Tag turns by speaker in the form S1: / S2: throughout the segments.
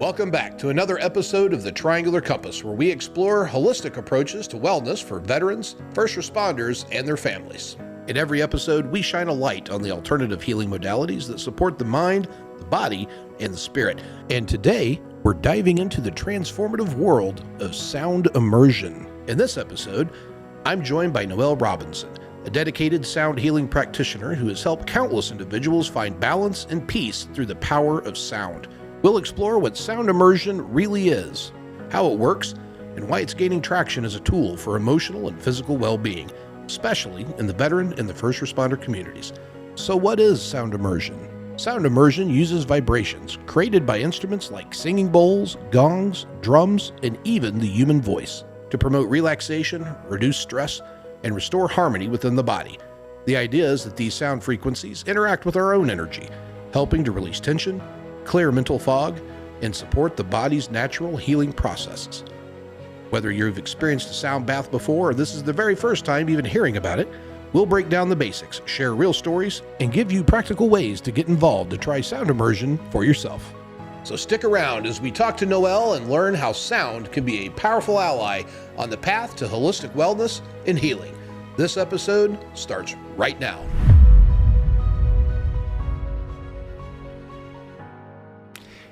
S1: Welcome back to another episode of the Triangular Compass, where we explore holistic approaches to wellness for veterans, first responders, and their families. In every episode, we shine a light on the alternative healing modalities that support the mind, the body, and the spirit. And today, we're diving into the transformative world of sound immersion. In this episode, I'm joined by Noelle Robinson, a dedicated sound healing practitioner who has helped countless individuals find balance and peace through the power of sound. We'll explore what sound immersion really is, how it works, and why it's gaining traction as a tool for emotional and physical well-being, especially in the veteran and the first responder communities. So what is sound immersion? Sound immersion uses vibrations created by instruments like singing bowls, gongs, drums, and even the human voice to promote relaxation, reduce stress, and restore harmony within the body. The idea is that these sound frequencies interact with our own energy, helping to release tension, clear mental fog, and support the body's natural healing processes. Whether you've experienced a sound bath before or this is the very first time even hearing about it, we'll break down the basics, share real stories, and give you practical ways to get involved to try sound immersion for yourself. So stick around as we talk to Noelle and learn how sound can be a powerful ally on the path to holistic wellness and healing. This episode starts right now.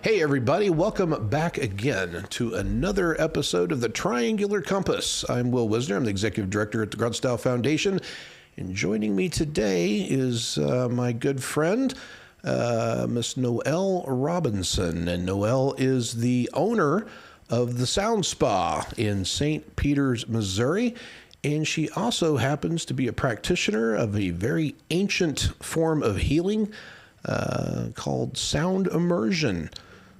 S1: Hey everybody, welcome back again to another episode of the Triangular Compass. I'm Will Wisner, I'm the Executive Director at the Grunstyle Foundation, and joining me today is my good friend, Miss Noelle Robinson. And Noelle is the owner of the Sound Spa in St. Peters, Missouri, and she also happens to be a practitioner of a very ancient form of healing called sound immersion.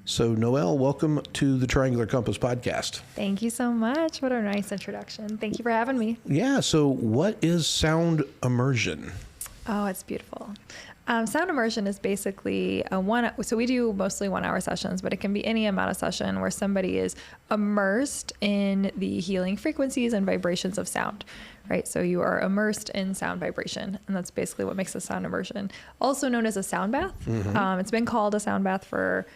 S1: So, Noelle, welcome to the Triangular Compass podcast.
S2: Thank you so much. What a nice introduction. Thank you for having me.
S1: Yeah, so what is sound immersion?
S2: Oh, it's beautiful. Sound immersion is basically so we do mostly 1 hour sessions, but it can be any amount of session where somebody is immersed in the healing frequencies and vibrations of sound, right? So you are immersed in sound vibration, and that's basically what makes a sound immersion. Also known as a sound bath. Mm-hmm. It's been called a sound bath for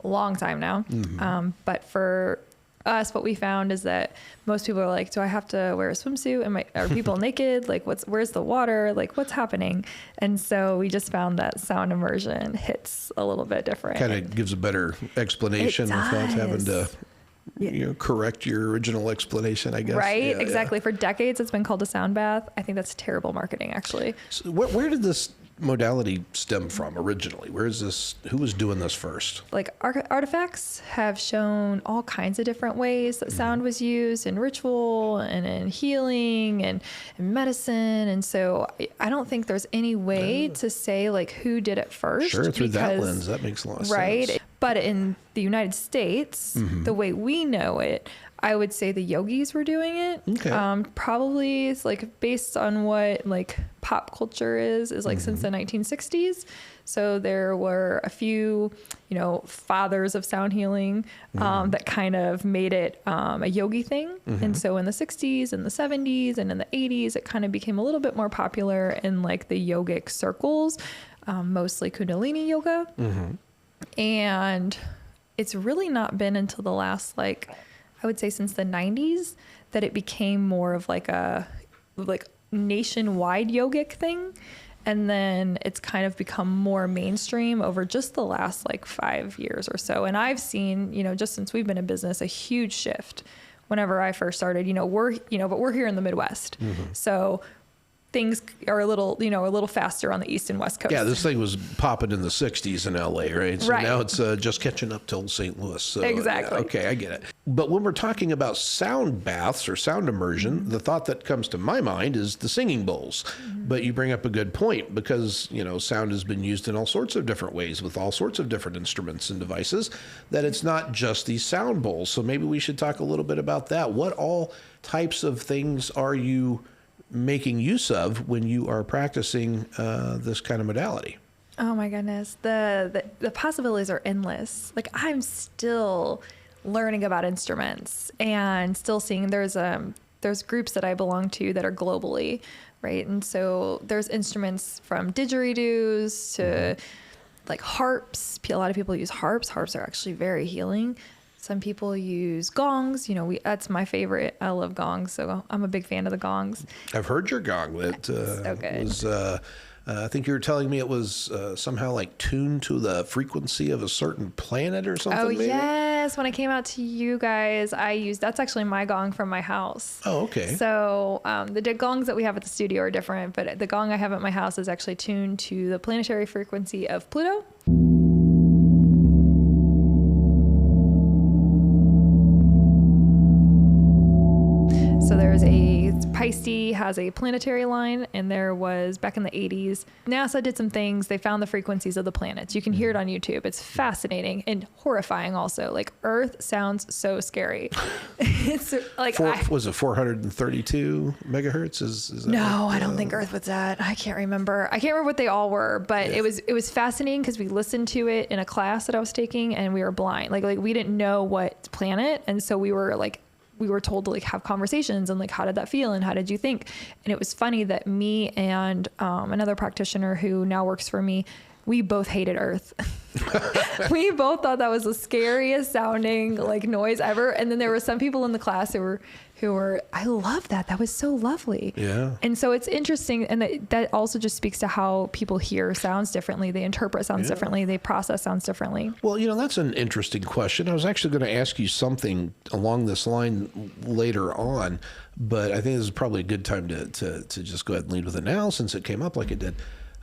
S2: a long time now. Mm-hmm. But for us, what we found is that most people are like, do I have to wear a swimsuit? Are people naked? Like, where's the water? Like, what's happening? And so we just found that sound immersion hits a little bit different.
S1: Kind of gives a better explanation without having to correct your original explanation, I guess.
S2: Right,
S1: yeah,
S2: exactly.
S1: Yeah.
S2: For decades, it's been called a sound bath. I think that's terrible marketing, actually.
S1: So where did this modality stem from originally? Who was doing this first?
S2: Like artifacts have shown all kinds of different ways that sound was used in ritual and in healing and in medicine. And so I don't think there's any way to say like who did it first.
S1: Sure, through that lens, that makes a lot of sense.
S2: Right. But in the United States, the way we know it, I would say the yogis were doing it.
S1: Okay.
S2: Probably it's like based on what like pop culture is like since the 1960s. So there were a few, fathers of sound healing that kind of made it a yogi thing. And so in the 60s and the 70s and in the 80s, it kind of became a little bit more popular in like the yogic circles, mostly Kundalini yoga. And it's really not been until the last I would say since the 90s that it became more of like a nationwide yogic thing. And then it's kind of become more mainstream over just the last 5 years or so. And I've seen, just since we've been in business, a huge shift. Whenever I first started, but we're here in the Midwest. So things are a little faster on the East and West Coast.
S1: Yeah, this thing was popping in the 60s in LA, right? So
S2: right.
S1: Now it's just catching up to St. Louis. So,
S2: exactly.
S1: Yeah, okay, I get it. But when we're talking about sound baths or sound immersion, the thought that comes to my mind is the singing bowls. But you bring up a good point because, sound has been used in all sorts of different ways with all sorts of different instruments and devices, that it's not just these sound bowls. So maybe we should talk a little bit about that. What all types of things are you making use of when you are practicing this kind of modality?
S2: Oh my goodness. The possibilities are endless. I'm still learning about instruments and still seeing there's groups that I belong to that are globally, right? And so there's instruments from didgeridoos to like harps. A lot of people use harps. Harps are actually very healing. Some people use gongs. That's my favorite. I love gongs, so I'm a big fan of the gongs.
S1: I've heard your gong. That
S2: so good.
S1: was, I think you were telling me it was somehow like tuned to the frequency of a certain planet or something.
S2: Oh,
S1: maybe?
S2: Yes. When I came out to you guys, that's actually my gong from my house.
S1: Oh, okay.
S2: So the gongs that we have at the studio are different, but the gong I have at my house is actually tuned to the planetary frequency of Pluto. So there's Pisces has a planetary line, and there was, back in the 80s, NASA did some things. They found the frequencies of the planets. You can hear it on YouTube. It's fascinating and horrifying also. Like, Earth sounds so scary. It's like,
S1: was it 432 megahertz? Is that
S2: no, I don't think Earth was that. I can't remember what they all were, but it was fascinating because we listened to it in a class that I was taking, and we were blind. Like we didn't know what planet, and so we were told to have conversations and how did that feel and how did you think? And it was funny that me and another practitioner who now works for me, we both hated Earth. We both thought that was the scariest sounding noise ever. And then there were some people in the class who were, I love that. That was so lovely.
S1: Yeah.
S2: And so it's interesting. And that also just speaks to how people hear sounds differently. They interpret sounds differently. They process sounds differently.
S1: Well, that's an interesting question. I was actually going to ask you something along this line later on, but I think this is probably a good time to just go ahead and lead with it now since it came up like it did.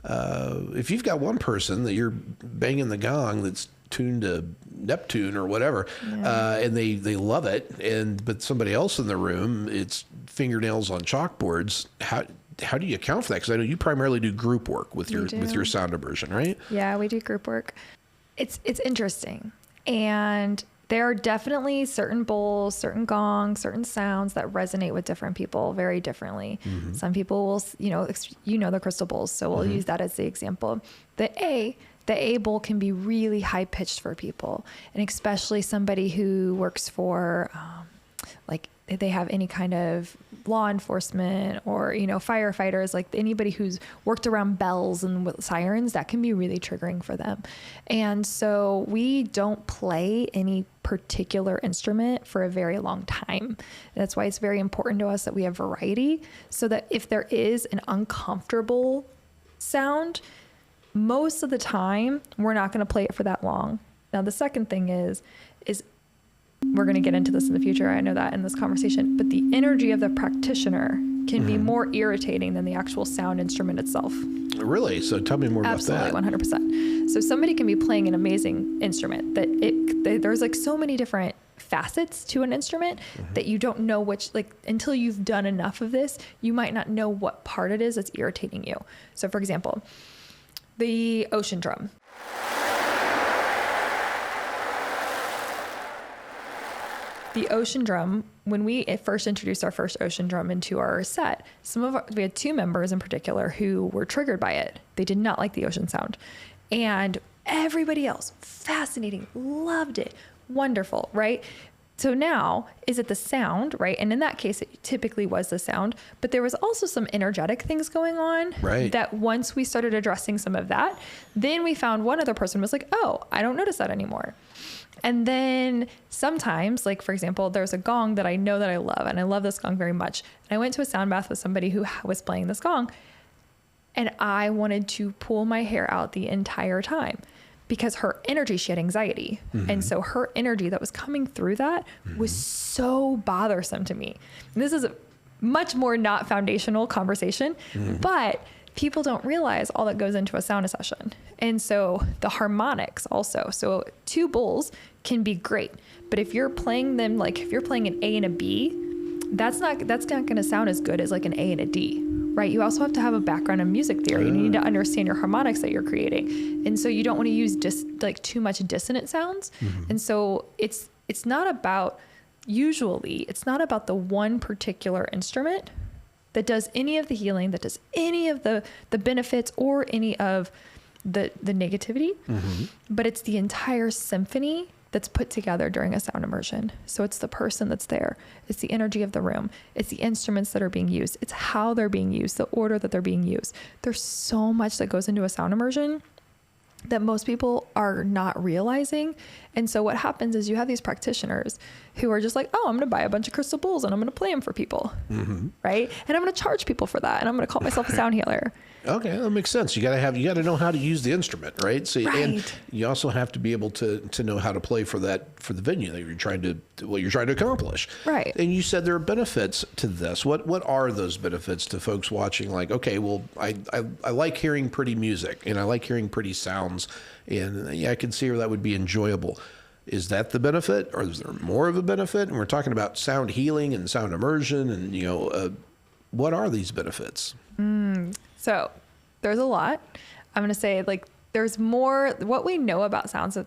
S1: If you've got one person that you're banging the gong that's tuned to Neptune or whatever, and they love it, but somebody else in the room, it's fingernails on chalkboards. How do you account for that? Because I know you primarily do group work with your sound immersion, right?
S2: Yeah, we do group work. It's interesting, and there are definitely certain bowls, certain gongs, certain sounds that resonate with different people very differently. Mm-hmm. Some people will, the crystal bowls, so we'll use that as the example. The A bowl can be really high pitched for people, and especially somebody who works for, if they have any kind of law enforcement or, firefighters, anybody who's worked around bells and with sirens, that can be really triggering for them. And so we don't play any particular instrument for a very long time. That's why it's very important to us that we have variety, so that if there is an uncomfortable sound, most of the time we're not going to play it for that long. Now, the second thing is we're going to get into this in the future. I know that in this conversation, but the energy of the practitioner can be more irritating than the actual sound instrument itself.
S1: Really? So tell me more about that.
S2: Absolutely, 100%. So somebody can be playing an amazing instrument there's so many different facets to an instrument that you don't know which, until you've done enough of this, you might not know what part it is that's irritating you. So for example, the ocean drum. The ocean drum, when we first introduced our first ocean drum into our set, we had two members in particular who were triggered by it. They did not like the ocean sound. And everybody else, fascinating, loved it, wonderful, right? So now, is it the sound, right? And in that case, it typically was the sound, but there was also some energetic things going on.
S1: Right.
S2: That once we started addressing some of that, then we found one other person was like, oh, I don't notice that anymore. And then sometimes, for example, there's a gong that I know that I love, and I love this gong very much. And I went to a sound bath with somebody who was playing this gong, and I wanted to pull my hair out the entire time because her energy, she had anxiety. And so her energy that was coming through that was so bothersome to me. And this is a much more not foundational conversation, but people don't realize all that goes into a sound session. And so the harmonics also. So two bowls can be great, but if you're playing them, if you're playing an A and a B, that's not going to sound as good as an A and a D, right? You also have to have a background in music theory. You need to understand your harmonics that you're creating. And so you don't want to use just too much dissonant sounds. And so it's not about the one particular instrument that does any of the healing, that does any of the benefits or any of the negativity, but it's the entire symphony that's put together during a sound immersion. So it's the person that's there. It's the energy of the room. It's the instruments that are being used. It's how they're being used, the order that they're being used. There's so much that goes into a sound immersion that most people are not realizing. And so what happens is you have these practitioners who are just like, oh, I'm going to buy a bunch of crystal bowls and I'm going to play them for people. Right. And I'm going to charge people for that. And I'm going to call myself a sound healer.
S1: Okay, that makes sense. You got to know how to use the instrument, right? So,
S2: Right.
S1: and you also have to be able to know how to play for the venue that you're trying to accomplish.
S2: Right.
S1: And you said there are benefits to this. What are those benefits to folks watching? Like, okay, well, I like hearing pretty music and I like hearing pretty sounds, and yeah, I can see where that would be enjoyable. Is that the benefit, or is there more of a benefit? And we're talking about sound healing and sound immersion, and what are these benefits?
S2: So there's a lot. I'm going to say, like, there's more. What we know about sounds,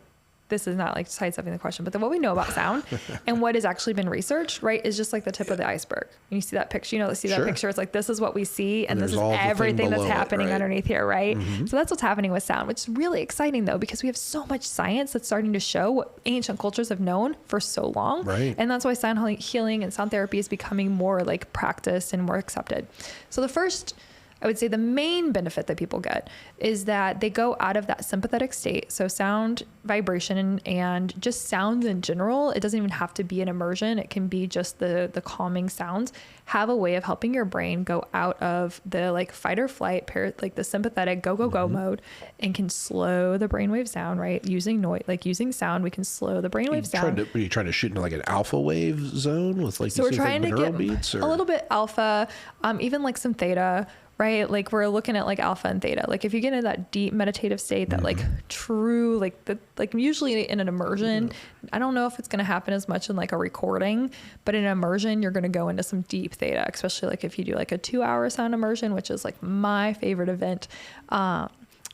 S2: this is not like sidestepping the question, but what we know about sound and what has actually been researched, right, is just like the tip of the iceberg. When you see that picture, that
S1: Sure.
S2: picture, it's like, this is what we see, and this is
S1: all the thing
S2: everything that's
S1: below it,
S2: happening
S1: right?
S2: underneath here, right? So that's what's happening with sound, which is really exciting, though, because we have so much science that's starting to show what ancient cultures have known for so long.
S1: Right.
S2: And that's why sound healing and sound therapy is becoming more like practiced and more accepted. So the first, I would say the main benefit that people get is that they go out of that sympathetic state. So sound, vibration, and just sounds in general, it doesn't even have to be an immersion. It can be just the calming sounds, have a way of helping your brain go out of the like fight or flight, like the sympathetic go mode, and can slow the brainwave down, right? Using noise, like using sound, we can slow the brainwaves down.
S1: Are you trying to shoot into like an alpha wave zone with like,
S2: So we're trying to get
S1: beats, or?
S2: a little bit alpha, even like some theta, right? Like we're looking at like alpha and theta. Like if you get into that deep meditative state, that like true, like usually in an immersion, I don't know if it's going to happen as much in like a recording, but in an immersion, you're going to go into some deep theta, especially like if you do like a 2-hour sound immersion, which is like my favorite event.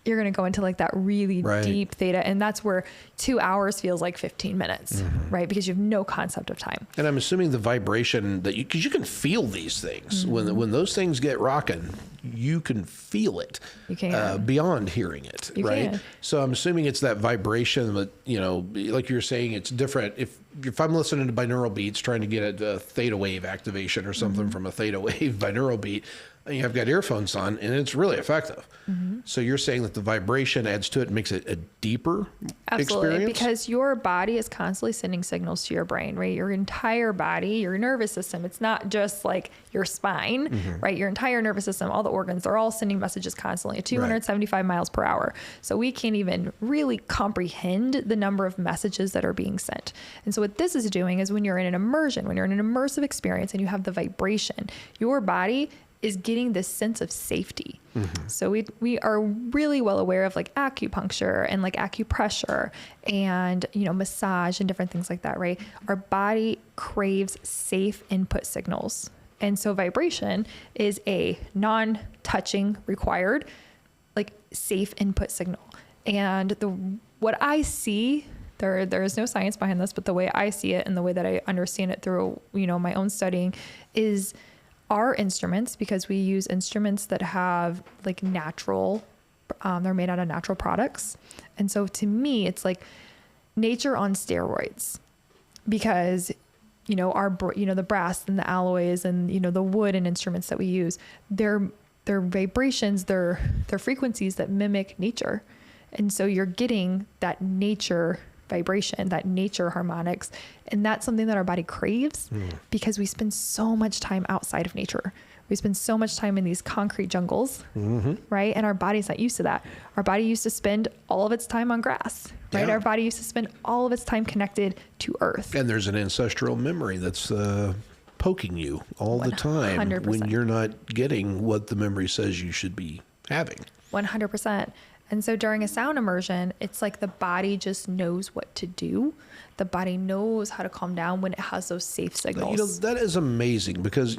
S2: You're going to go into like that really deep theta. And that's where 2 hours feels like 15 minutes, right? Because you have no concept of time.
S1: And I'm assuming the vibration because you can feel these things when those things get rocking, you can feel it.
S2: You can.
S1: Beyond hearing it,
S2: You
S1: right?
S2: can.
S1: So I'm assuming it's that vibration that, like you're saying, it's different. If I'm listening to binaural beats, trying to get a theta wave activation or something from a theta wave binaural beat, I've got earphones on, and it's really effective. So you're saying that the vibration adds to it and makes it a deeper
S2: Absolutely,
S1: experience?
S2: because your body is constantly sending signals to your brain, right? Your entire body, your nervous system, it's not just like your spine, right? Your entire nervous system, all the organs, they're all sending messages constantly at 275 miles per hour. So we can't even really comprehend the number of messages that are being sent. And so what this is doing is when you're in an immersion, when you're in an immersive experience and you have the vibration, your body is getting this sense of safety. So we are really well aware of like acupuncture and like acupressure and, massage and different things like that, right? Our body craves safe input signals. And so vibration is a non-touching required, like safe input signal. And what I see, there is no science behind this, but the way I see it and the way that I understand it through, my own studying is our instruments, because we use instruments that have like natural, they're made out of natural products. And so to me, it's like nature on steroids, because, the brass and the alloys and, the wood and instruments that we use, they're vibrations, they're frequencies that mimic nature. And so you're getting that nature vibration, that nature harmonics. And that's something that our body craves because we spend so much time outside of nature. We spend so much time in these concrete jungles, right? And our body's not used to that. Our body used to spend all of its time on grass, right?
S1: Yeah.
S2: Our body used to spend all of its time connected to earth.
S1: And there's an ancestral memory that's poking you all the time
S2: 100%.
S1: when you're not getting what the memory says you should be having.
S2: 100%. And so during a sound immersion, it's like the body just knows what to do. The body knows how to calm down when it has those safe signals.
S1: That is amazing because,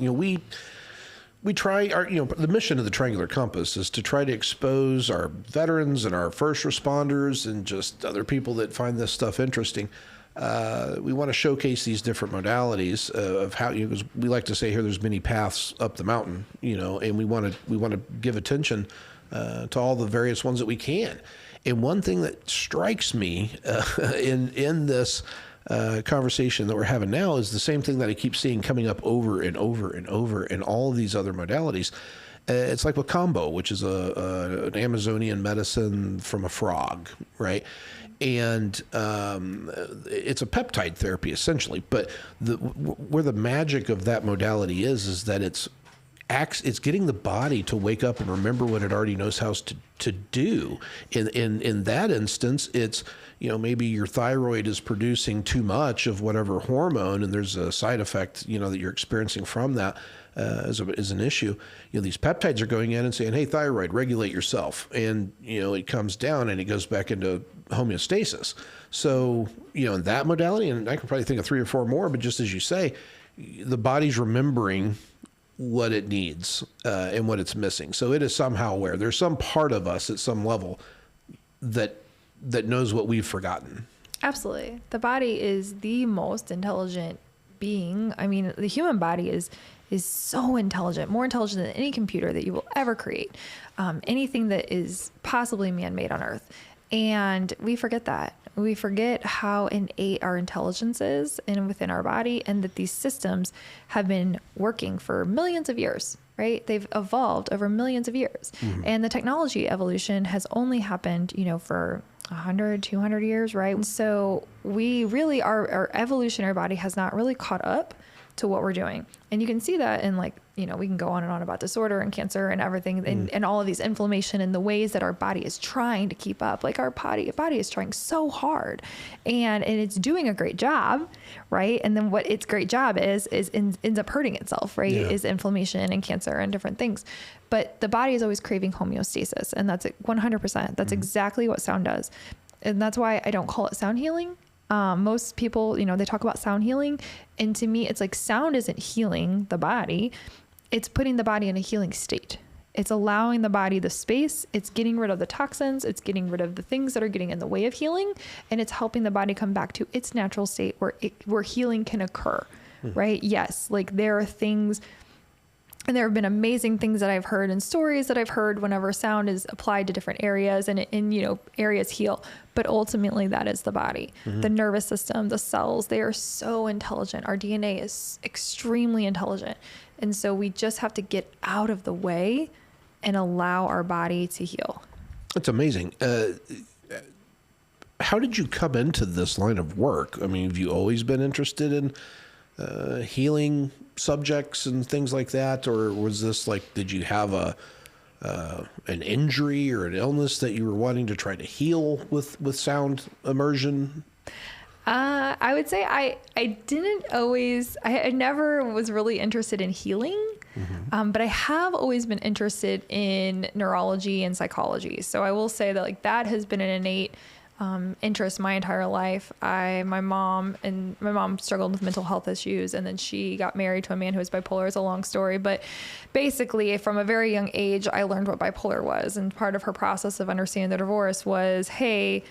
S1: we try the mission of the Triangular Compass is to try to expose our veterans and our first responders and just other people that find this stuff interesting. We want to showcase these different modalities of how, because we like to say here, there's many paths up the mountain, and we want to give attention to all the various ones that we can. And one thing that strikes me in this conversation that we're having now is the same thing that I keep seeing coming up over and over and over in all of these other modalities. It's like Wakambo, which is an Amazonian medicine from a frog, right? And it's a peptide therapy essentially. But where the magic of that modality is that it's getting the body to wake up and remember what it already knows how to do. In that instance, it's, maybe your thyroid is producing too much of whatever hormone, and there's a side effect, that you're experiencing from that as an issue. These peptides are going in and saying, hey, thyroid, regulate yourself. And, it comes down and it goes back into homeostasis. So, in that modality, and I can probably think of 3 or 4 more, but just as you say, the body's remembering what it needs and what it's missing. So it is somehow aware. There's some part of us at some level that knows what we've forgotten.
S2: Absolutely. The body is the most intelligent being. I mean, the human body is so intelligent, more intelligent than any computer that you will ever create, anything that is possibly man-made on Earth. And we forget that. We forget how innate our intelligence is within our body, and that these systems have been working for millions of years, right? They've evolved over millions of years. Mm-hmm. And the technology evolution has only happened, for 100, 200 years, right? And so we really, our evolutionary body has not really caught up to what we're doing. And you can see that in we can go on and on about disorder and cancer and everything and all of these inflammation and the ways that our body is trying to keep up. Like our body is trying so hard and it's doing a great job, right? And then what its great job ends up hurting itself, right? Yeah. Is inflammation and cancer and different things. But the body is always craving homeostasis, and that's 100%. That's exactly what sound does. And that's why I don't call it sound healing. Most people, they talk about sound healing, and to me, it's like sound isn't healing the body. It's putting the body in a healing state. It's allowing the body the space. It's getting rid of the toxins. It's getting rid of the things that are getting in the way of healing. And it's helping the body come back to its natural state where healing can occur, right? Yes. Like there are things, and there have been amazing things that I've heard and stories that I've heard whenever sound is applied to different areas and areas heal. But ultimately that is the body, the nervous system, the cells, they are so intelligent. Our DNA is extremely intelligent. And so we just have to get out of the way and allow our body to heal.
S1: That's amazing. How did you come into this line of work? I mean, have you always been interested in healing subjects and things like that? Or was this did you have an injury or an illness that you were wanting to try to heal with sound immersion?
S2: I would say I didn't always, I never was really interested in healing, but I have always been interested in neurology and psychology. So I will say that that has been an innate interest my entire life. My mom struggled with mental health issues, and then she got married to a man who was bipolar. It's a long story, but basically from a very young age, I learned what bipolar was. And part of her process of understanding the divorce was, hey,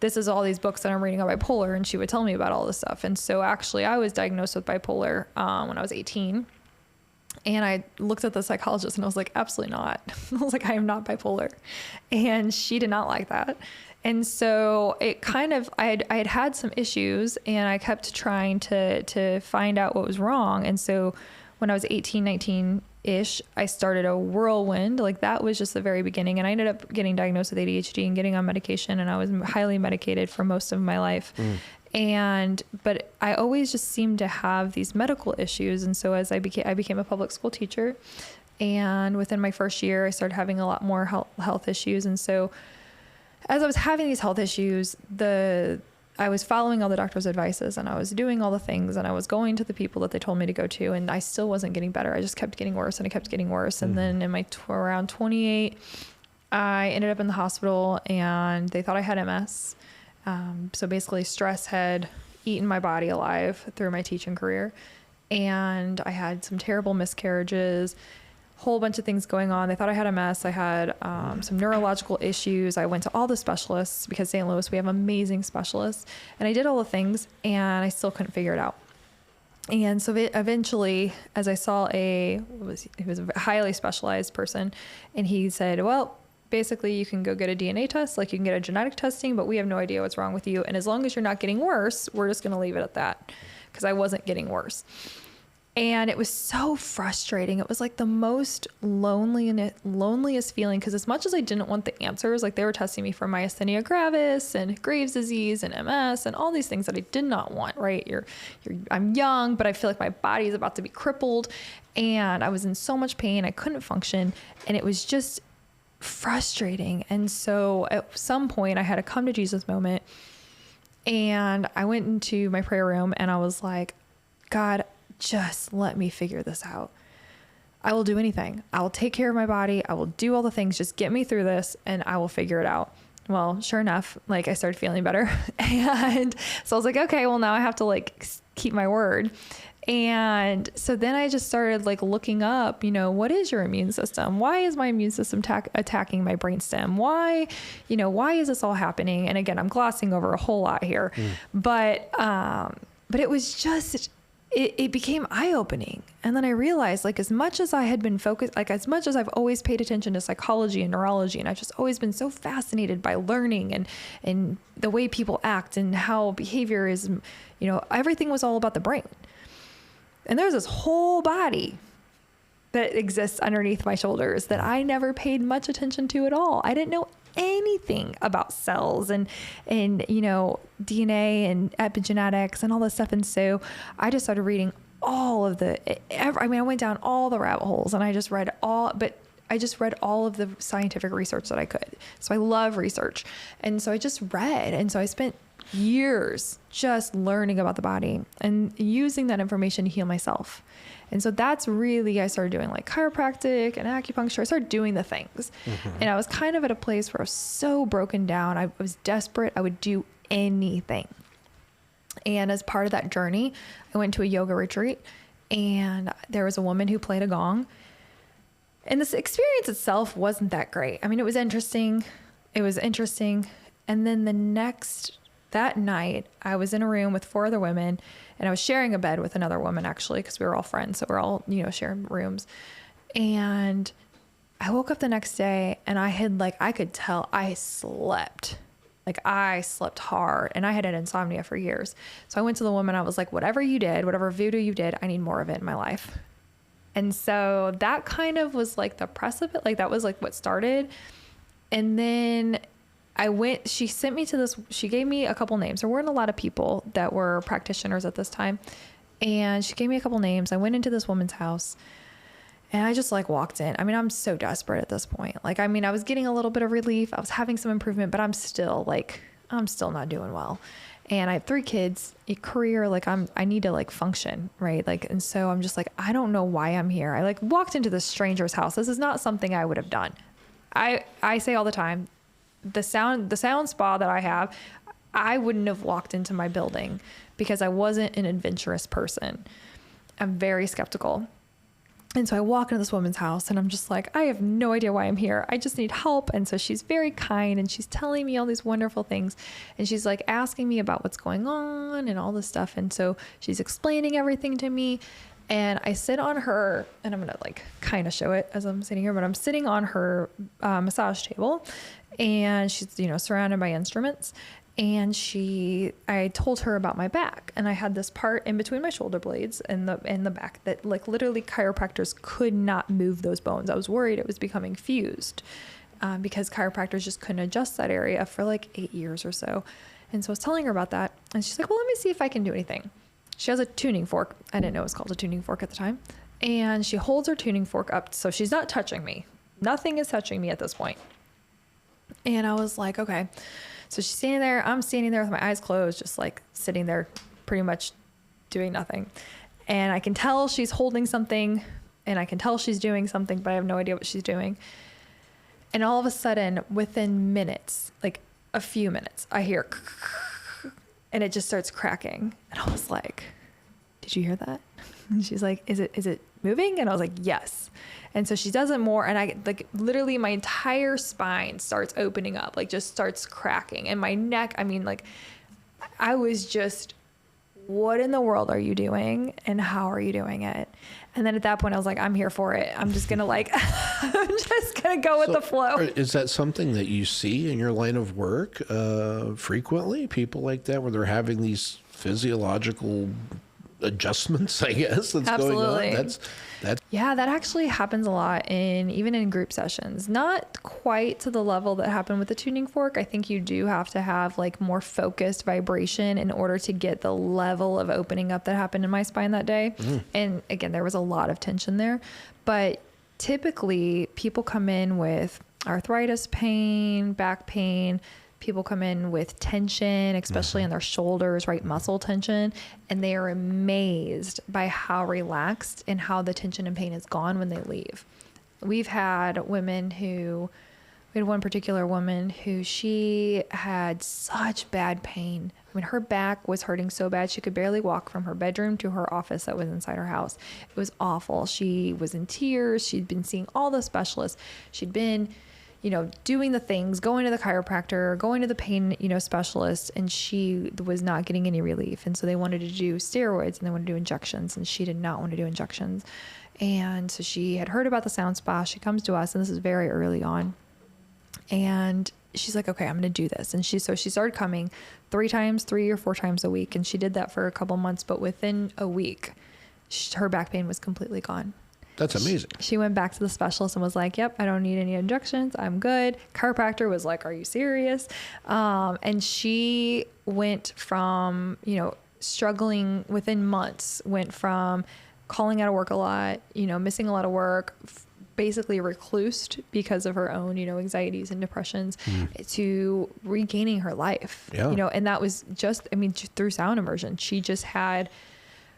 S2: this is all these books that I'm reading on bipolar. And she would tell me about all this stuff. And so actually I was diagnosed with bipolar when I was 18. And I looked at the psychologist and I was like, absolutely not. I was like, I am not bipolar. And she did not like that. And so it kind of, I had had some issues, and I kept trying to find out what was wrong. And so when I was 18, 19-ish, I started a whirlwind. That was just the very beginning. And I ended up getting diagnosed with ADHD and getting on medication. And I was highly medicated for most of my life. But I always just seemed to have these medical issues. And so as I became a public school teacher, and within my first year, I started having a lot more health issues. And so as I was having these health issues, I was following all the doctor's advices, and I was doing all the things, and I was going to the people that they told me to go to, and I still wasn't getting better. I just kept getting worse, and I kept getting worse. And then in around 28, I ended up in the hospital, and they thought I had MS. So basically stress had eaten my body alive through my teaching career. And I had some terrible miscarriages, whole bunch of things going on. They thought I had MS. I had some neurological issues. I went to all the specialists, because St. Louis, we have amazing specialists. And I did all the things, and I still couldn't figure it out. And so eventually, as I saw he was a highly specialized person, and he said, well, basically you can go get a DNA test, you can get a genetic testing, but we have no idea what's wrong with you. And as long as you're not getting worse, we're just going to leave it at that, because I wasn't getting worse. And it was so frustrating. It was like the most loneliest feeling, because as much as I didn't want the answers, like they were testing me for myasthenia gravis and Graves' disease and MS and all these things that I did not want, right? I'm young, but I feel like my body is about to be crippled, and I was in so much pain. I couldn't function, and it was just frustrating. And so at some point I had a come to Jesus moment, and I went into my prayer room and I was like, God, just let me figure this out. I will do anything. I will take care of my body. I will do all the things. Just get me through this and I will figure it out. Well, sure enough, like I started feeling better. And so I was like, okay, well now I have to like keep my word. And so then I just started like looking up, what is your immune system? Why is my immune system attacking my brainstem? Why is this all happening? And again, I'm glossing over a whole lot here, but it was just, it became eye-opening. And then I realized, like, as much as I had been focused, like as much as I've always paid attention to psychology and neurology, and I've just always been so fascinated by learning and the way people act and how behavior is, everything was all about the brain. And there's this whole body that exists underneath my shoulders that I never paid much attention to at all. I didn't know anything about cells and DNA and epigenetics and all this stuff. And so I just started reading all of I went down all the rabbit holes, and I just read all of the scientific research that I could. So I love research. And so I just read. And so I spent years just learning about the body and using that information to heal myself. And so that's really, I started doing like chiropractic and acupuncture. I started doing the things. And I was kind of at a place where I was so broken down. I was desperate. I would do anything. And as part of that journey, I went to a yoga retreat, and there was a woman who played a gong. And this experience itself wasn't that great. I mean, it was interesting. And then that night, I was in a room with 4 other women, and I was sharing a bed with another woman, actually, because we were all friends. So we're all, sharing rooms. And I woke up the next day, and I could tell I slept. Like I slept hard, and I had insomnia for years. So I went to the woman. I was like, whatever you did, whatever voodoo you did, I need more of it in my life. And so that kind of was like the precipice. Like that was like what started. And then she sent me to she gave me a couple names. There weren't a lot of people that were practitioners at this time. And she gave me a couple names. I went into this woman's house, and I just like walked in. I mean, I'm so desperate at this point. Like, I mean, I was getting a little bit of relief. I was having some improvement, but I'm still not doing well. And I have 3 kids, a career, like I need to like function, right? Like, and so I'm just like, I don't know why I'm here. I like walked into this stranger's house. This is not something I would have done. I say all the time, the sound spa that I have, I wouldn't have walked into my building because I wasn't an adventurous person. I'm very skeptical. And so I walk into this woman's house, and I'm just like, I have no idea why I'm here. I just need help. And so she's very kind, and she's telling me all these wonderful things. And she's like asking me about what's going on and all this stuff. And so she's explaining everything to me. And I sit on her, and I'm going to like kind of show it as I'm sitting here, but I'm sitting on her massage table, and she's, surrounded by instruments. And I told her about my back, and I had this part in between my shoulder blades and the back that like literally chiropractors could not move those bones. I was worried it was becoming fused because chiropractors just couldn't adjust that area for like 8 years or so. And so I was telling her about that, and she's like, well, let me see if I can do anything. She has a tuning fork. I didn't know it was called a tuning fork at the time. And she holds her tuning fork up, so she's not touching me. Nothing is touching me at this point. And I was like, okay. So she's standing there. I'm standing there with my eyes closed, just like sitting there pretty much doing nothing. And I can tell she's holding something, and I can tell she's doing something, but I have no idea what she's doing. And all of a sudden, within minutes, like a few minutes, I hear, and it just starts cracking. And I was like, did you hear that? And she's like, is it moving? And I was like, yes. And so she does it more, and I like literally my entire spine starts opening up, like just starts cracking, and my neck. I mean, like I was just, what in the world are you doing, and how are you doing it? And then at that point, I was like, I'm here for it. I'm just gonna I'm just gonna go with the flow.
S1: Is that something that you see in your line of work frequently? People like that, where they're having these physiological adjustments, I guess, that's
S2: Absolutely.
S1: going on. That's
S2: Yeah, that actually happens a lot even in group sessions. Not quite to the level that happened with the tuning fork. I think you do have to have like more focused vibration in order to get the level of opening up that happened in my spine that day. And again, there was a lot of tension there. But typically people come in with arthritis pain, back pain. People come in with tension, especially in their shoulders, right? Muscle tension. And they are amazed by how relaxed and how the tension and pain is gone when they leave. We had one particular woman who she had such bad pain. I mean, her back was hurting so bad. She could barely walk from her bedroom to her office that was inside her house. It was awful. She was in tears. She'd been seeing all the specialists. She'd been doing the things, going to the chiropractor, going to the pain, specialist, and she was not getting any relief. And so they wanted to do steroids and they wanted to do injections, and she did not want to do injections. And so she had heard about the sound spa. She comes to us, and this is very early on. And she's like, okay, I'm going to do this. And she started coming 3 or 4 times a week. And she did that for a couple months, but within a week, her back pain was completely gone.
S1: That's amazing.
S2: She went back to the specialist and was like, yep, I don't need any injections. I'm good. Chiropractor was like, are you serious? And she went from, struggling within months, went from calling out of work a lot, missing a lot of work, basically reclused because of her own, anxieties and depressions, to regaining her life, and that was just, through sound immersion. She just had,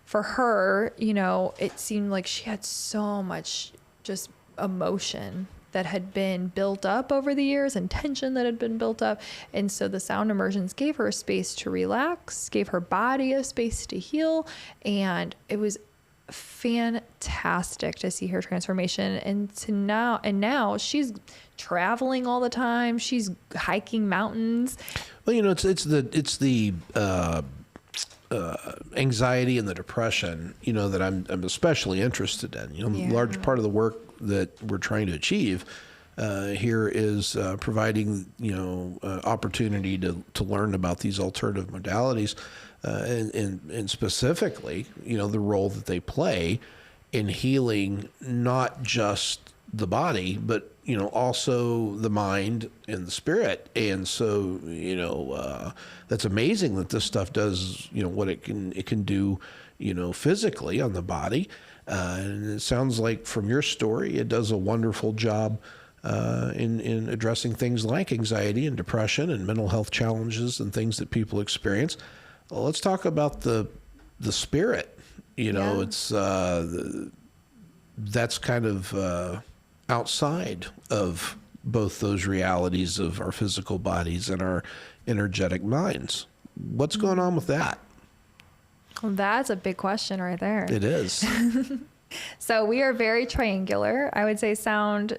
S2: for her, it seemed like she had so much just emotion that had been built up over the years and tension that had been built up. And so the sound immersions gave her a space to relax, gave her body a space to heal. And it was fantastic to see her transformation. And now she's traveling all the time. She's hiking mountains.
S1: Well, it's the anxiety and the depression, that I'm especially interested in. Large part of the work that we're trying to achieve here is providing, opportunity to learn about these alternative modalities, and specifically, the role that they play in healing not just the body, but also the mind and the spirit. And so, that's amazing that this stuff does, what it can do, physically on the body. And it sounds like from your story, it does a wonderful job in addressing things like anxiety and depression and mental health challenges and things that people experience. Well, let's talk about the spirit. It's that's kind of outside of both those realities of our physical bodies and our energetic minds. What's going on with that?
S2: Well, that's a big question right there.
S1: It is.
S2: So we are very triangular. I would say sound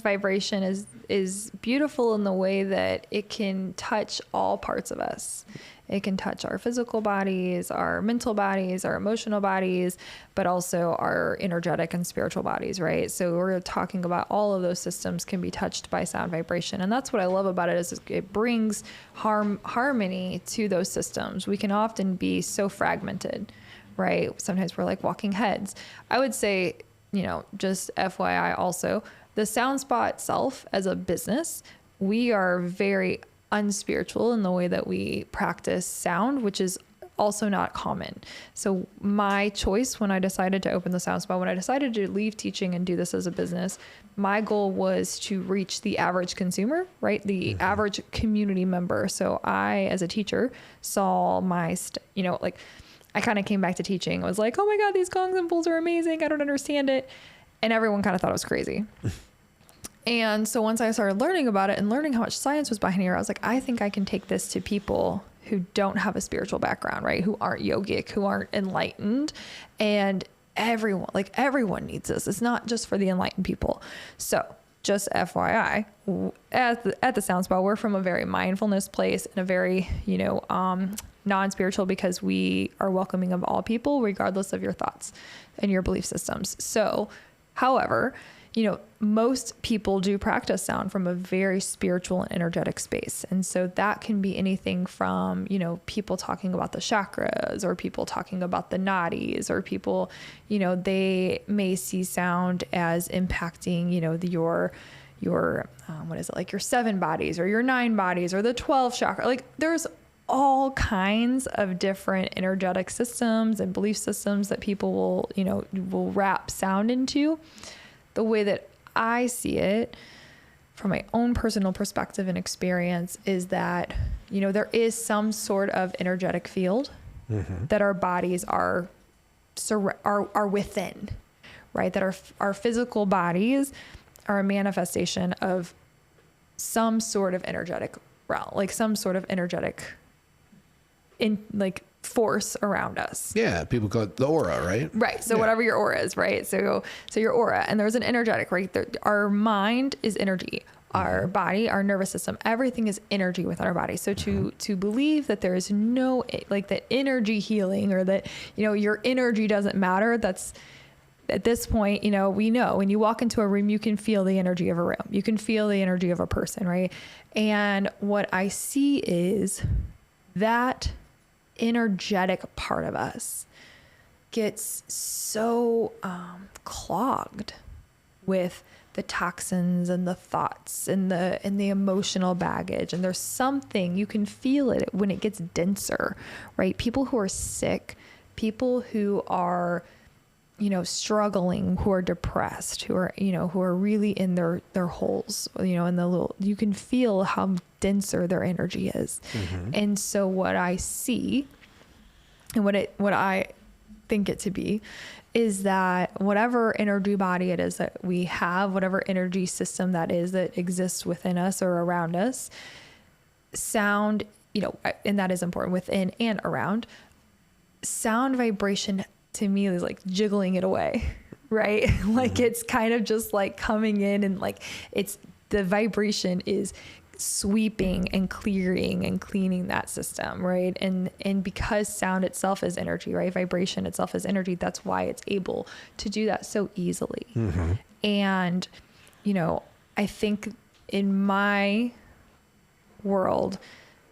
S2: vibration is beautiful in the way that it can touch all parts of us. It can touch our physical bodies, our mental bodies, our emotional bodies, but also our energetic and spiritual bodies, right? So we're talking about all of those systems can be touched by sound vibration. And that's what I love about it is it brings harmony to those systems. We can often be so fragmented, right? Sometimes we're like walking heads. I would say, just FYI also, the Sound Spa itself as a business, we are very unspiritual in the way that we practice sound, which is also not common. So my choice when I decided to open the Sound Spa, when I decided to leave teaching and do this as a business, my goal was to reach the average consumer, right? The average community member. So I, as a teacher, saw my, I kind of came back to teaching. I was like, oh my God, these gongs and bowls are amazing. I don't understand it. And everyone kind of thought it was crazy. And so once I started learning about it and learning how much science was behind here, I was like, I think I can take this to people who don't have a spiritual background, right? Who aren't yogic, who aren't enlightened. And everyone needs this. It's not just for the enlightened people. So just FYI, at the Sound Spa, we're from a very mindfulness place and a very, non-spiritual, because we are welcoming of all people, regardless of your thoughts and your belief systems. So, however, most people do practice sound from a very spiritual and energetic space. And so that can be anything from, people talking about the chakras, or people talking about the nadis, or people, they may see sound as impacting, your what is it, like your 7 bodies or your 9 bodies or the 12 chakra. Like there's all kinds of different energetic systems and belief systems that people will wrap sound into. The way that I see it from my own personal perspective and experience is that, there is some sort of energetic field that our bodies are within, right? That our physical bodies are a manifestation of some sort of energetic realm, like some sort of energetic force around us.
S1: Yeah, people call it the aura, right?
S2: Right. So whatever your aura is, right? So your aura, and there's an energetic, right? Our mind is energy. Our body, our nervous system, everything is energy within our body. So to believe that there is no, that energy healing, or that, your energy doesn't matter, that's, at this point, we know when you walk into a room, you can feel the energy of a room. You can feel the energy of a person, right? And what I see is that energetic part of us gets so clogged with the toxins and the thoughts and the emotional baggage. And there's something, you can feel it when it gets denser, right? People who are sick, people who are, struggling, who are depressed, who are really in their holes, in the little, you can feel how denser their energy is. And so what I see, and what I think it to be, is that whatever energy body it is that we have, whatever energy system that is that exists within us or around us, sound, and that is important, within and around, sound vibration to me is like jiggling it away, right? Like it's kind of just like coming in, and like the vibration is sweeping and clearing and cleaning that system, right? And because sound itself is energy, right? Vibration itself is energy. That's why it's able to do that so easily. And, I think in my world,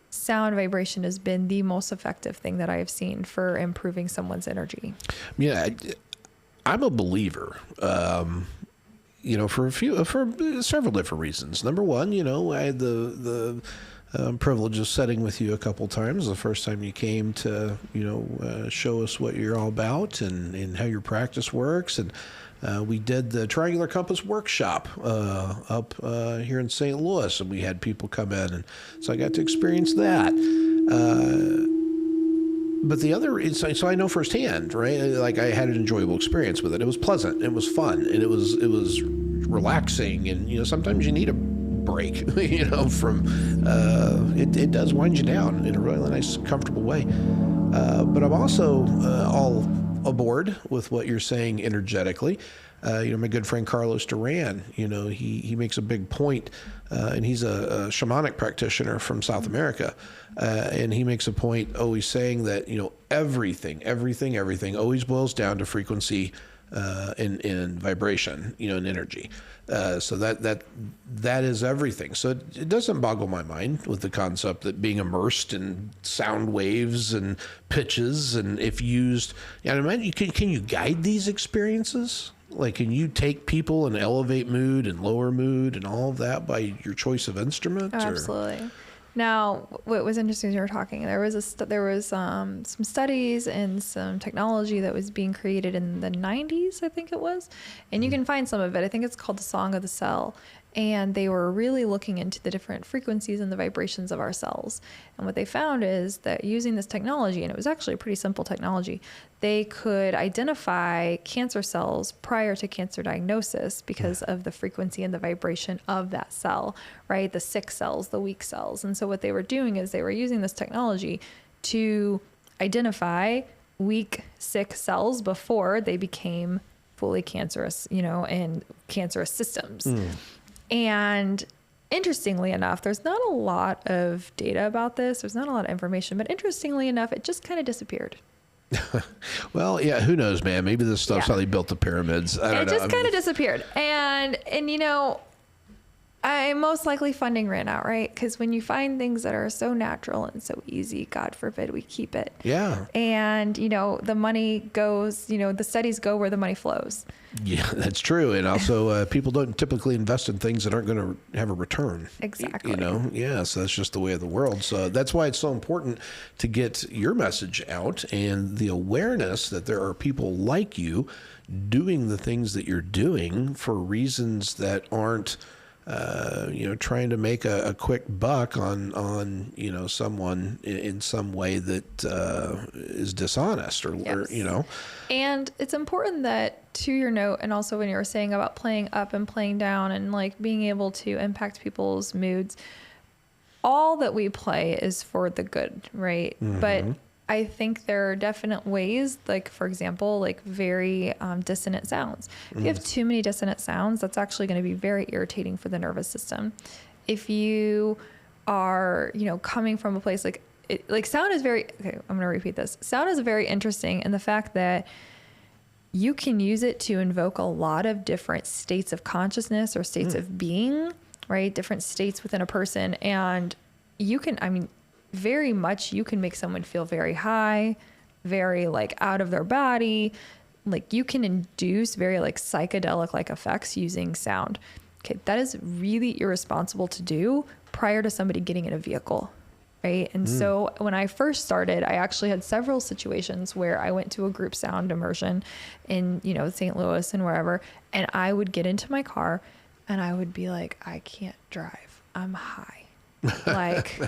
S2: sound vibration has been the most effective thing that I have seen for improving someone's energy.
S1: Yeah, I'm a believer. For several different reasons. Number one, I had the privilege of sitting with you a couple times. The first time you came to, show us what you're all about and how your practice works. And we did the Triangular Compass workshop up here in St. Louis, and we had people come in, and so I got to experience that. But the other is, so I know firsthand, right? Like I had an enjoyable experience with it. It was pleasant. It was fun. And it was relaxing. And, sometimes you need a break, from, it does wind you down in a really nice, comfortable way. But I'm also all aboard with what you're saying energetically. My good friend Carlos Duran, he makes a big point, and he's a shamanic practitioner from South America. And he makes a point always saying that, everything always boils down to frequency, and vibration, and energy. So that is everything. So it doesn't boggle my mind with the concept that being immersed in sound waves and pitches, and if used, can you guide these experiences? Like, can you take people and elevate mood and lower mood and all of that by your choice of instrument?
S2: Absolutely. Now, what was interesting as you were talking, there was some studies and some technology that was being created in the 90s, I think it was, and you can find some of it. I think it's called the Song of the Cell, and they were really looking into the different frequencies and the vibrations of our cells. And what they found is that using this technology, and it was actually a pretty simple technology, they could identify cancer cells prior to cancer diagnosis because of the frequency and the vibration of that cell, right? The sick cells, the weak cells. And so what they were doing is they were using this technology to identify weak, sick cells before they became fully cancerous, and cancerous systems. And interestingly enough, there's not a lot of data about this. There's not a lot of information, but interestingly enough, it just kind of disappeared.
S1: Well, yeah, who knows, man? Maybe this stuff's how they built the pyramids. I don't know.
S2: It just kind of disappeared. And you know, I most likely funding ran out, right? Because when you find things that are so natural and so easy, God forbid we keep it.
S1: Yeah.
S2: And, you know, the money goes, you know, the studies go where the money flows.
S1: Yeah, that's true. And also, people don't typically invest in things that aren't going to have a return.
S2: Exactly.
S1: You know, yeah, so that's just the way of the world. So that's why it's so important to get your message out and the awareness that there are people like you doing the things that you're doing for reasons that aren't, you know, trying to make a quick buck on, you know, someone in some way that is dishonest or, you know.
S2: And it's important that, to your note, and also when you were saying about playing up and playing down and like being able to impact people's moods, all that we play is for the good, right? Mm-hmm. But I think there are definite ways, like, for example, like very dissonant sounds. If you have too many dissonant sounds, that's actually going to be very irritating for the nervous system. If you are, you know, coming from a place like sound is very, okay, I'm going to repeat this. Sound is very interesting in the fact that you can use it to invoke a lot of different states of consciousness or states of being, right? Different states within a person. And you can, I mean, very much you can make someone feel very high, very like out of their body. Like you can induce very like psychedelic like effects using sound. Okay, that is really irresponsible to do prior to somebody getting in a vehicle, right? And so when I first started, I actually had several situations where I went to a group sound immersion in, you know, St. Louis and wherever, and I would get into my car and I would be like, I can't drive. I'm high. Like,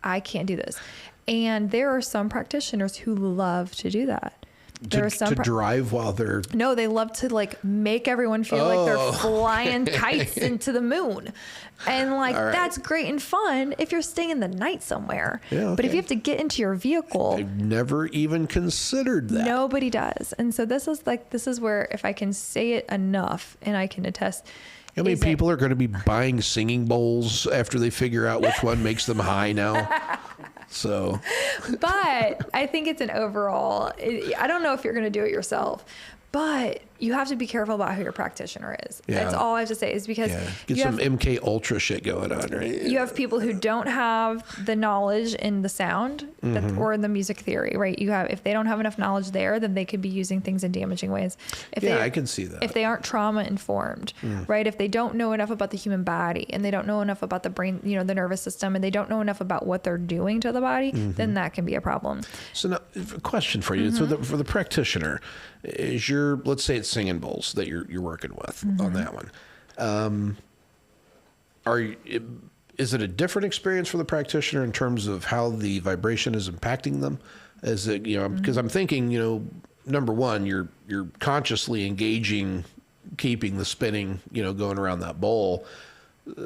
S2: I can't do this. And there are some practitioners who love to do that. There are some
S1: to drive while they're...
S2: No, they love to like make everyone feel like they're flying kites into the moon. And like, that's great and fun if you're staying in the night somewhere. Yeah, okay. But if you have to get into your vehicle...
S1: I've never even considered that.
S2: Nobody does. And so this is where if I can say it enough and I can attest...
S1: How many people are going to be buying singing bowls after they figure out which one makes them high now? So,
S2: but I think it's an overall, I don't know if you're going to do it yourself, but you have to be careful about who your practitioner is. Yeah. That's all I have to say is because
S1: get some MK Ultra shit going on, right?
S2: You have people who don't have the knowledge in the sound or in the music theory, right? If they don't have enough knowledge there, then they could be using things in damaging ways.
S1: I can see that.
S2: If they aren't trauma informed, right? If they don't know enough about the human body and they don't know enough about the brain, you know, the nervous system, and they don't know enough about what they're doing to the body, then that can be a problem. So
S1: now, a question for you. So for the practitioner, is let's say it's singing bowls that you're working with on that one. Is it a different experience for the practitioner in terms of how the vibration is impacting them? Is it, you know, because I'm thinking, you know, number one, you're consciously engaging, keeping the spinning, you know, going around that bowl.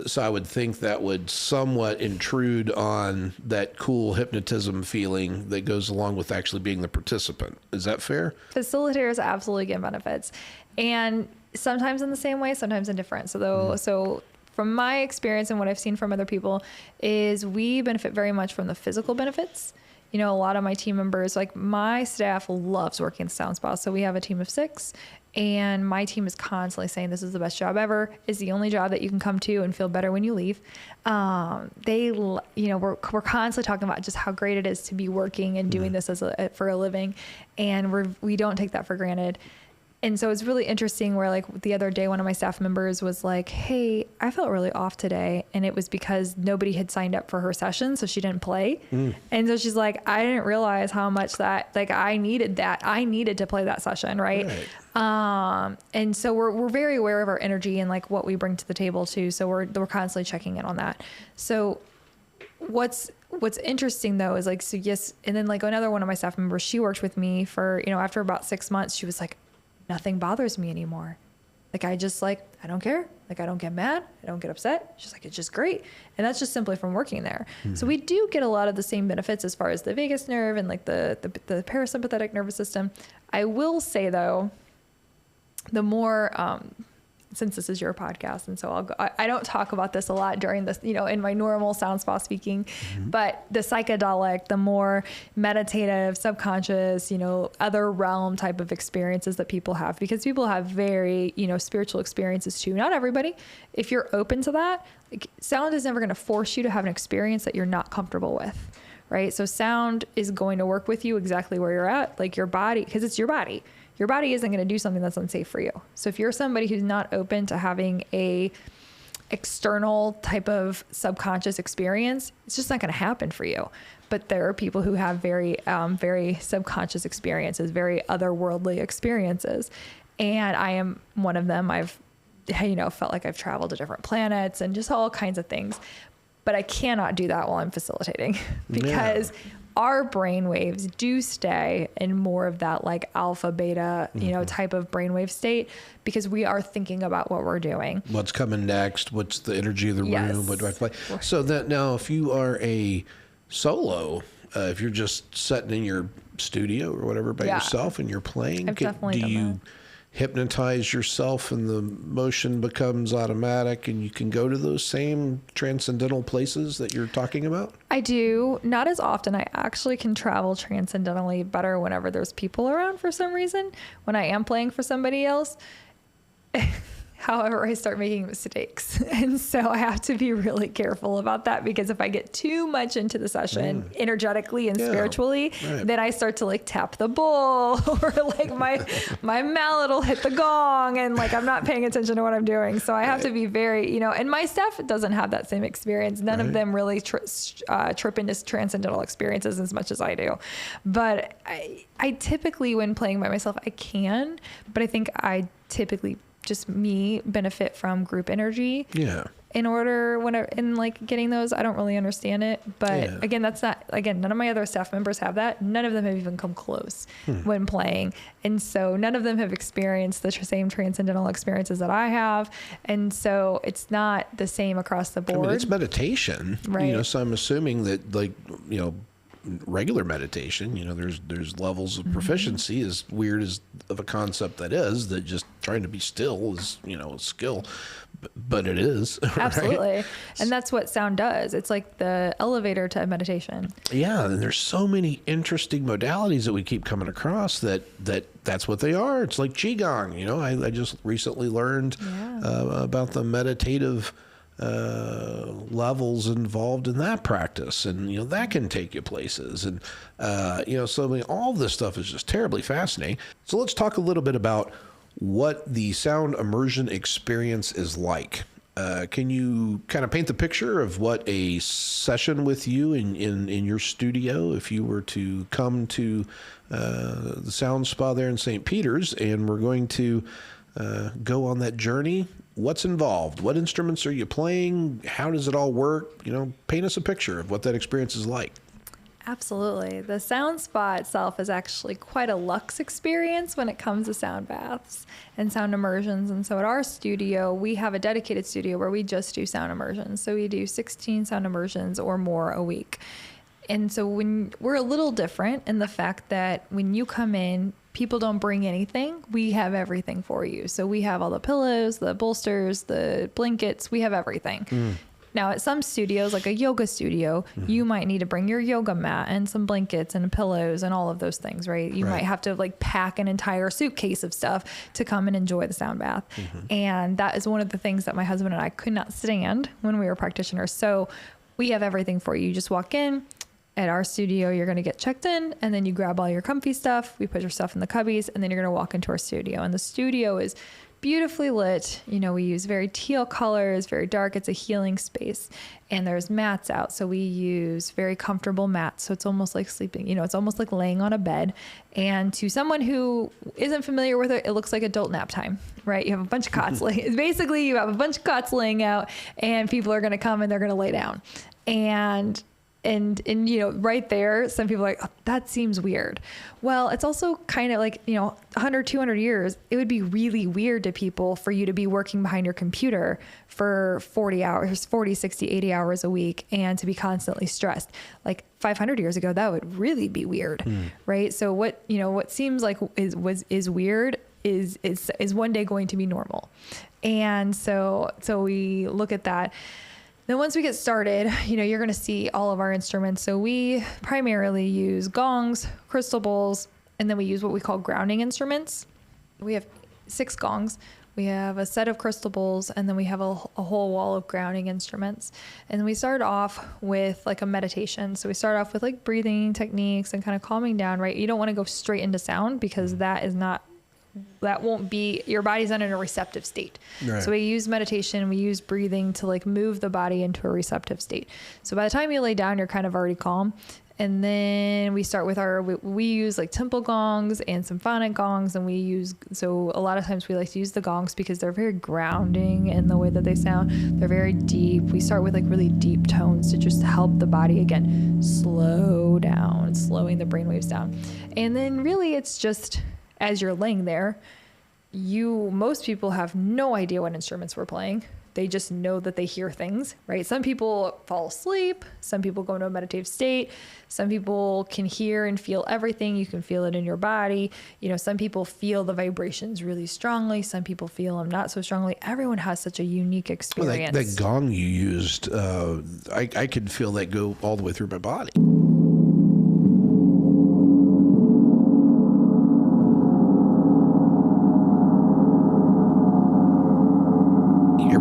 S1: So I would think that would somewhat intrude on that cool hypnotism feeling that goes along with actually being the participant. Is that fair?
S2: Facilitators absolutely get benefits. And sometimes in the same way, sometimes in different. So from my experience and what I've seen from other people is we benefit very much from the physical benefits. You know, a lot of my team members, like my staff loves working in the sound spa. So we have a team of 6. And my team is constantly saying this is the best job ever. It's the only job that you can come to and feel better when you leave. We're constantly talking about just how great it is to be working and doing this for a living. And we don't take that for granted. And so it's really interesting where like the other day, one of my staff members was like, hey, I felt really off today. And it was because nobody had signed up for her session. So she didn't play. And so she's like, I didn't realize how much that, like I needed to play that session. Right. And so we're very aware of our energy and like what we bring to the table too. So we're constantly checking in on that. So what's interesting though is like, so yes. And then like another one of my staff members, she worked with me for, you know, after about 6 months, she was like, nothing bothers me anymore. Like, I don't care. Like, I don't get mad. I don't get upset. She's like, it's just great. And that's just simply from working there. So we do get a lot of the same benefits as far as the vagus nerve and like the parasympathetic nervous system. I will say though, the more since this is your podcast. And so I don't talk about this a lot during this, in my normal sound spa speaking, but the psychedelic, the more meditative, subconscious, other realm type of experiences that people have, because people have very, spiritual experiences too. Not everybody. If you're open to that, sound is never going to force you to have an experience that you're not comfortable with. Right. So sound is going to work with you exactly where you're at, like your body, because it's your body. Your body isn't going to do something that's unsafe for you. So if you're somebody who's not open to having a external type of subconscious experience, it's just not going to happen for you. But there are people who have very, very subconscious experiences, very otherworldly experiences. And I am one of them. I've, felt like I've traveled to different planets and just all kinds of things. But I cannot do that while I'm facilitating because our brain waves do stay in more of that like alpha, beta, type of brainwave state, because we are thinking about what we're doing.
S1: What's coming next? What's the energy of the room? What do I play? So that now, if you are a solo, if you're just sitting in your studio or whatever by yourself and you're playing, do you hypnotize yourself and the motion becomes automatic and you can go to those same transcendental places that you're talking about?
S2: I do. Not as often. I actually can travel transcendentally better whenever there's people around for some reason, when I am playing for somebody else. However, I start making mistakes. And so I have to be really careful about that, because if I get too much into the session energetically and spiritually, then I start to like tap the bowl or like my mallet will hit the gong and like I'm not paying attention to what I'm doing. So I have to be very, and my staff doesn't have that same experience. None of them really trip into transcendental experiences as much as I do. But I typically, when playing by myself, I can, but I think I typically just me benefit from group energy. In order in like getting those, I don't really understand it, but again, none of my other staff members have that. None of them have even come close when playing. And so none of them have experienced the same transcendental experiences that I have. And so it's not the same across the board.
S1: I mean, it's meditation,
S2: right?
S1: So I'm assuming that regular meditation, there's levels of proficiency, as weird as of a concept that is, that just trying to be still is, a skill, but it is.
S2: Absolutely.
S1: Right?
S2: And that's what sound does. It's like the elevator to meditation.
S1: Yeah. And there's so many interesting modalities that we keep coming across that's what they are. It's like Qigong, I just recently learned about the meditative levels involved in that practice, and that can take you places, and so all this stuff is just terribly fascinating. So let's talk a little bit about what the sound immersion experience is like. Can you kind of paint the picture of what a session with you in your studio, if you were to come to the Sound Spa there in St. Peter's, and we're going to go on that journey? What's involved? What instruments are you playing? How does it all work? Paint us a picture of what that experience is like.
S2: Absolutely. The sound spa itself is actually quite a luxe experience when it comes to sound baths and sound immersions. And so at our studio, we have a dedicated studio where we just do sound immersions. So we do 16 sound immersions or more a week. And so when we're a little different in the fact that when you come in, people don't bring anything. We have everything for you. So we have all the pillows, the bolsters, the blankets. We have everything. Now, at some studios, like a yoga studio, you might need to bring your yoga mat and some blankets and pillows and all of those things, right? You might have to like pack an entire suitcase of stuff to come and enjoy the sound bath. And that is one of the things that my husband and I could not stand when we were practitioners. So we have everything for you. You just walk in. At our studio, you're going to get checked in, and then you grab all your comfy stuff. We put your stuff in the cubbies, and then you're going to walk into our studio. And the studio is beautifully lit. We use very teal colors, very dark. It's a healing space. And there's mats out. So we use very comfortable mats. So it's almost like sleeping, it's almost like laying on a bed. And to someone who isn't familiar with it, it looks like adult nap time, right? You have a bunch of cots basically you have a bunch of cots laying out, and people are going to come and they're going to lay down. And right there, some people are like, oh, that seems weird. Well, it's also kind of like, 100, 200 years, it would be really weird to people for you to be working behind your computer for 40 hours, 40, 60, 80 hours a week, and to be constantly stressed. Like 500 years ago, that would really be weird, right? So what seems like is weird is one day going to be normal. And so we look at that. Then once we get started, you're going to see all of our instruments. So we primarily use gongs, crystal bowls, and then we use what we call grounding instruments. We have 6 gongs. We have a set of crystal bowls, and then we have a whole wall of grounding instruments. And we start off with like a meditation. So we start off with like breathing techniques and kind of calming down, right? You don't want to go straight into sound because that won't be, your body's not in a receptive state. Right. So we use meditation, we use breathing to like move the body into a receptive state. So by the time you lay down, you're kind of already calm. And then we start with we use like temple gongs and symphonic gongs. And so a lot of times we like to use the gongs because they're very grounding in the way that they sound. They're very deep. We start with like really deep tones to just help the body, again, slow down, slowing the brainwaves down. And then really it's just, as you're laying there, most people have no idea what instruments we're playing. They just know that they hear things, right? Some people fall asleep. Some people go into a meditative state. Some people can hear and feel everything. You can feel it in your body. Some people feel the vibrations really strongly. Some people feel them not so strongly. Everyone has such a unique experience.
S1: That gong you used, I could feel that go all the way through my body.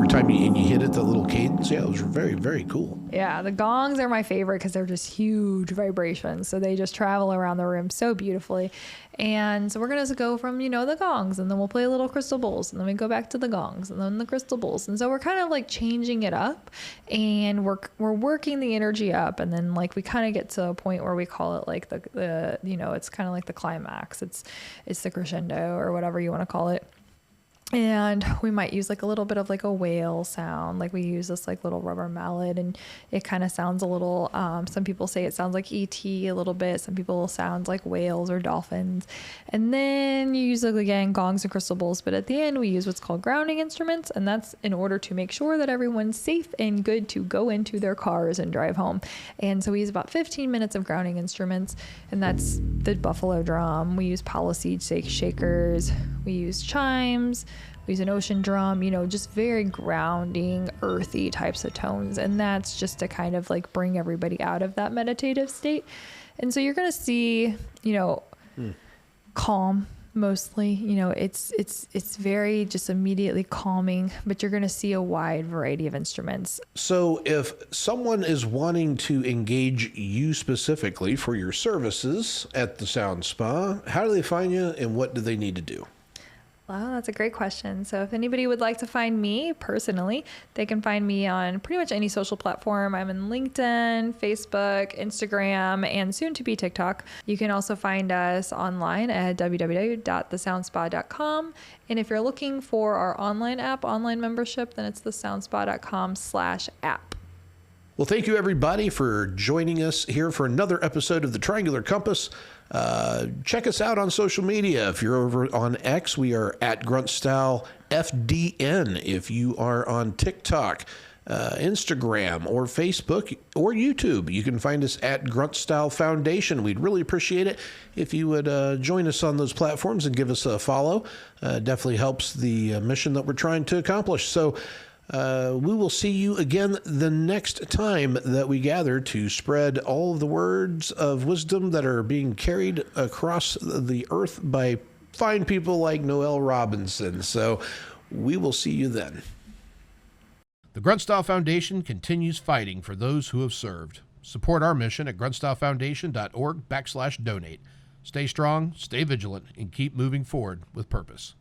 S1: Time you hit it, the little cadence, it was very, very cool.
S2: Yeah, the gongs are my favorite because they're just huge vibrations. So they just travel around the room so beautifully. And so we're going to go from, the gongs, and then we'll play little crystal bowls, and then we go back to the gongs, and then the crystal bowls. And so we're kind of like changing it up, and we're working the energy up. And then like we kind of get to a point where we call it like the it's kind of like the climax. It's the crescendo or whatever you want to call it. And we might use like a little bit of like a whale sound. Like we use this like little rubber mallet, and it kind of sounds a little, some people say it sounds like E.T. a little bit. Some people sound like whales or dolphins. And then you use, again, gongs and crystal bowls. But at the end, we use what's called grounding instruments. And that's in order to make sure that everyone's safe and good to go into their cars and drive home. And so we use about 15 minutes of grounding instruments. And that's the buffalo drum. We use paliseed shakers. We use chimes. We use an ocean drum, just very grounding, earthy types of tones. And that's just to kind of like bring everybody out of that meditative state. And so you're going to see, calm mostly, it's very just immediately calming, but you're going to see a wide variety of instruments.
S1: So if someone is wanting to engage you specifically for your services at the Sound Spa, how do they find you and what do they need to do?
S2: Well, that's a great question. So if anybody would like to find me personally, they can find me on pretty much any social platform. I'm in LinkedIn, Facebook, Instagram, and soon to be TikTok. You can also find us online at www.thesounspa.com. And if you're looking for our online membership, then it's thesounspa.com/app.
S1: Well, thank you everybody for joining us here for another episode of the Triangular Compass. Check us out on social media. If you're over on X, we are at GruntStyleFDN. If you are on TikTok, Instagram, or Facebook, or YouTube, you can find us at Grunt Style Foundation. We'd really appreciate it if you would join us on those platforms and give us a follow. Definitely helps the mission that we're trying to accomplish. So we will see you again the next time that we gather to spread all of the words of wisdom that are being carried across the earth by fine people like Noelle Robinson. So we will see you then. The Grunt Style Foundation continues fighting for those who have served. Support our mission at gruntstylefoundation.org/donate. Stay strong, stay vigilant, and keep moving forward with purpose.